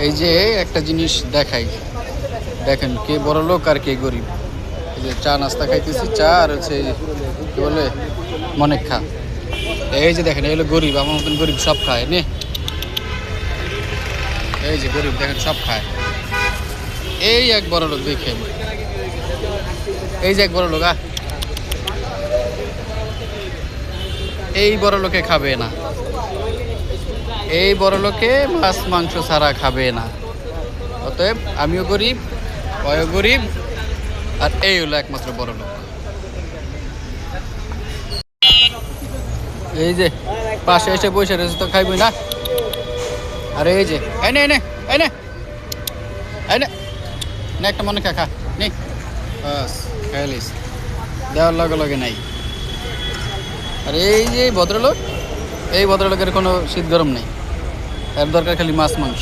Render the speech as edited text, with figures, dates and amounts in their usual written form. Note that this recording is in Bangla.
এই যে একটা জিনিস দেখাই, দেখেন কে বড় লোক আর কে গরিব। এই যে চা নাস্তা খাইতেছি, চা আর হচ্ছে কি বলে মনেক খা। এই যে দেখেন, এই হলো গরিব, আমার মতন গরিব সব খায় নে। এই যে গরিব দেখেন সব খায়। এই এক বড় লোক দেখেন, এই যে এক বড় লোক, এই বড় লোকে খাবে না, এই বড় লোকে মাছ মাংস ছাড়া খাবে না। অতএব আমিও গরিব, অয় গরিব, আর এই হলো একমাত্র বড় লোক। এই যে পাশে এসে বসে রয়েছে তো খাইবই না। আর এই যে এনে এনে এনে এনে নে একটা মনে খা, খা নে, বাস খাইলিস, দেওয়ার লগে লগে নাই। আর এই যে ভদ্রলোক, এই ভদ্রলোকের কোনো শীত গরম নেই, এর দরকার খালি মাছ মাংস।